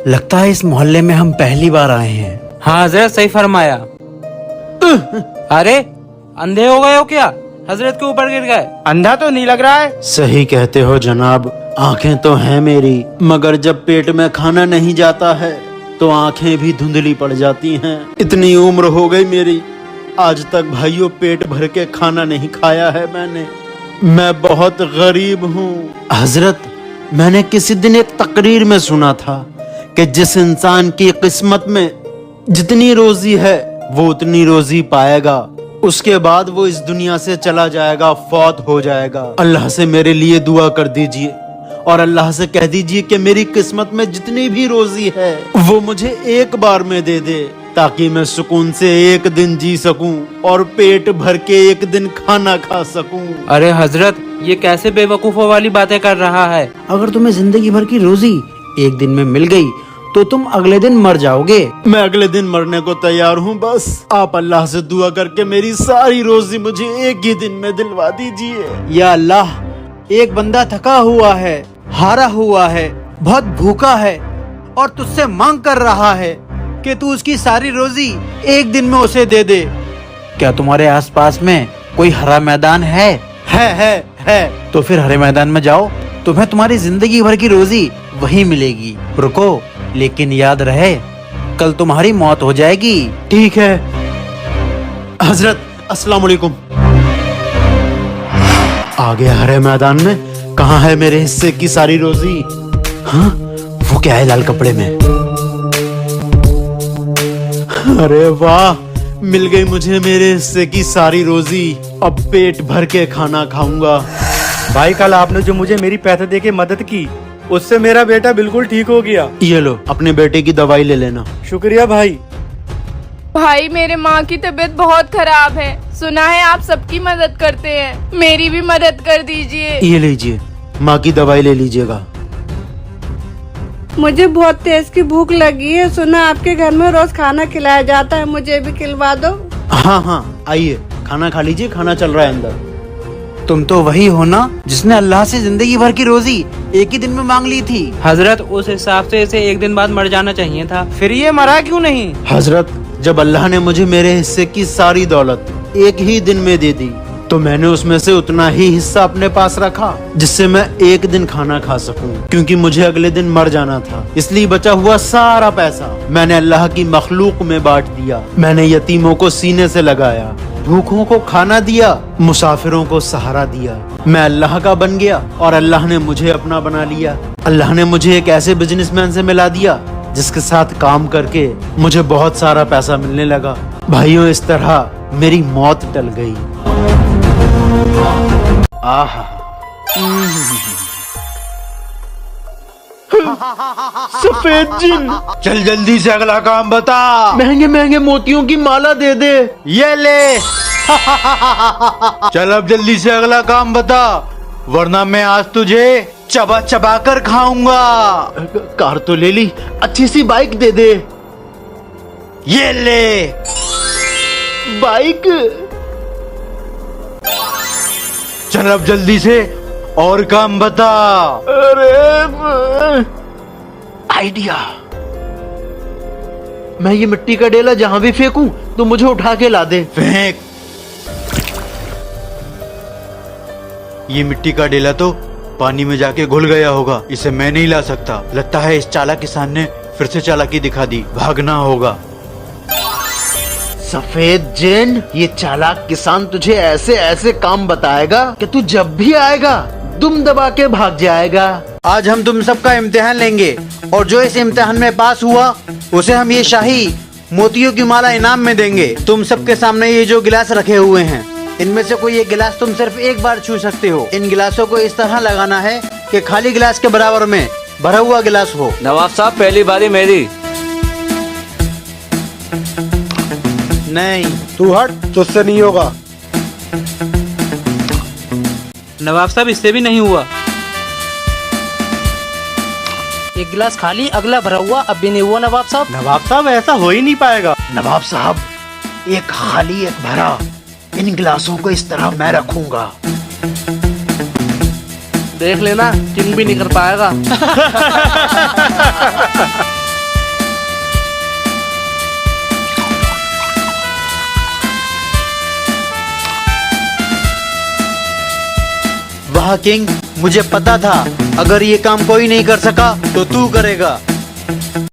लगता है इस मोहल्ले में हम पहली बार आए हैं। हाँ हजरत, सही फरमाया। अरे अंधे हो गए हो क्या? हजरत के ऊपर गिर गए। अंधा तो नहीं लग रहा है। सही कहते हो जनाब, आंखें तो हैं मेरी, मगर जब पेट में खाना नहीं जाता है तो आंखें भी धुंधली पड़ जाती हैं। इतनी उम्र हो गई मेरी, आज तक भाइयों पेट भर के खाना नहीं खाया है मैंने। मैं बहुत गरीब हूँ। हजरत, मैंने किसी दिन एक तकरीर में सुना था कि जिस इंसान की किस्मत में जितनी रोजी है वो उतनी रोजी पाएगा, उसके बाद वो इस दुनिया से चला जाएगा, फौत हो जाएगा। अल्लाह से मेरे लिए दुआ कर दीजिए और अल्लाह से कह दीजिए कि मेरी किस्मत में जितनी भी रोजी है वो मुझे एक बार में दे दे, ताकि मैं सुकून से एक दिन जी सकूं और पेट भर के एक दिन खाना खा सकूं। अरे हजरत, ये कैसे बेवकूफों वाली बातें कर रहा है? अगर तुम्हें जिंदगी भर की रोजी एक दिन में मिल गई तो तुम अगले दिन मर जाओगे। मैं अगले दिन मरने को तैयार हूँ, बस आप अल्लाह से दुआ करके मेरी सारी रोजी मुझे एक ही दिन में दिलवा दीजिए। या अल्लाह, एक बंदा थका हुआ है, हारा हुआ है, बहुत भूखा है और तुझसे मांग कर रहा है कि तू उसकी सारी रोजी एक दिन में उसे दे दे। क्या तुम्हारे आसपास में कोई हरा मैदान है? है। तो फिर हरे मैदान में जाओ, तुम्हें तुम्हारी जिंदगी भर की रोजी वही मिलेगी। रुको, लेकिन याद रहे कल तुम्हारी मौत हो जाएगी। ठीक है हजरत, अस्सलाम वालेकुम। आ गया हरे मैदान में। कहाँ है मेरे हिस्से की सारी रोजी? हाँ, वो क्या है लाल कपड़े में? अरे वाह, मिल गई मुझे मेरे हिस्से की सारी रोजी। अब पेट भर के खाना खाऊंगा। भाई कल आपने जो मुझे मेरी पैसे दे के मदद की, उससे मेरा बेटा बिल्कुल ठीक हो गया। ये लो, अपने बेटे की दवाई ले लेना। शुक्रिया भाई। भाई मेरे माँ की तबीयत बहुत खराब है, सुना है आप सबकी मदद करते हैं, मेरी भी मदद कर दीजिए। ये लीजिए, माँ की दवाई ले लीजिएगा। मुझे बहुत तेज की भूख लगी है, सुना आपके घर में रोज खाना खिलाया जाता है, मुझे भी खिलवा दो। हाँ, आइए खाना खा लीजिए, खाना चल रहा है अंदर। तुम तो वही हो ना जिसने अल्लाह से जिंदगी भर की रोजी एक ही दिन में मांग ली थी? हजरत, उस हिसाब से इसे एक दिन बाद मर जाना चाहिए था। फिर ये मरा क्यों नहीं? हजरत, जब अल्लाह ने मुझे मेरे हिस्से की सारी दौलत एक ही दिन में दे दी तो मैंने उसमें से उतना ही हिस्सा अपने पास रखा जिससे मैं एक दिन खाना खा सकूं, क्योंकि मुझे अगले दिन मर जाना था। इसलिए बचा हुआ सारा पैसा मैंने अल्लाह की मखलूक में बांट दिया। मैंने यतीमों को सीने से लगाया, भूखों को खाना दिया, मुसाफिरों को सहारा दिया। मैं अल्लाह का बन गया और अल्लाह ने मुझे अपना बना लिया। अल्लाह ने मुझे एक ऐसे बिजनेसमैन से मिला दिया जिसके साथ काम करके मुझे बहुत सारा पैसा मिलने लगा। भाइयों, इस तरह मेरी मौत टल गई। आहा, सफेद जिन, चल जल्दी से अगला काम बता। महंगे महंगे मोतियों की माला दे दे। ये ले। चल अब जल्दी से अगला काम बता, वरना मैं आज तुझे चबा चबा कर खाऊंगा। कार तो ले ली, अच्छी सी बाइक दे दे। ये ले। बाइक? चल अब जल्दी से और काम बता। अरे आइडिया, मैं ये मिट्टी का डेला जहां भी फेंकूं तो मुझे उठा के ला दे। फेंक। ये मिट्टी का डेला तो पानी में जाके घुल गया होगा, इसे मैं नहीं ला सकता। लगता है इस चालाक किसान ने फिर से चालाकी दिखा दी, भागना होगा। सफेद जिन, ये चालाक किसान तुझे ऐसे ऐसे काम बताएगा कि तू जब भी आएगा दुम दबा के भाग जाएगा। आज हम तुम सबका इम्तिहान लेंगे और जो इस इम्तिहान में पास हुआ उसे हम ये शाही मोतियों की माला इनाम में देंगे। तुम सबके सामने ये जो गिलास रखे हुए हैं, इनमें से कोई एक गिलास तुम सिर्फ एक बार छू सकते हो। इन गिलासों को इस तरह लगाना है कि खाली गिलास के बराबर में भरा हुआ गिलास हो। नवाब साहब, पहली बारी मेरी। नहीं, तू हट, तुझसे नहीं होगा। नवाब साहब, इससे भी नहीं हुआ। एक गिलास खाली, अगला भरा हुआ, अब भी नहीं हुआ नवाब साहब। नवाब साहब ऐसा हो ही नहीं पाएगा। नवाब साहब, एक खाली एक भरा, इन गिलासों को इस तरह मैं रखूंगा। देख लेना, किंग भी नहीं कर पाएगा। वाह किंग, मुझे पता था अगर ये काम कोई नहीं कर सका तो तू करेगा।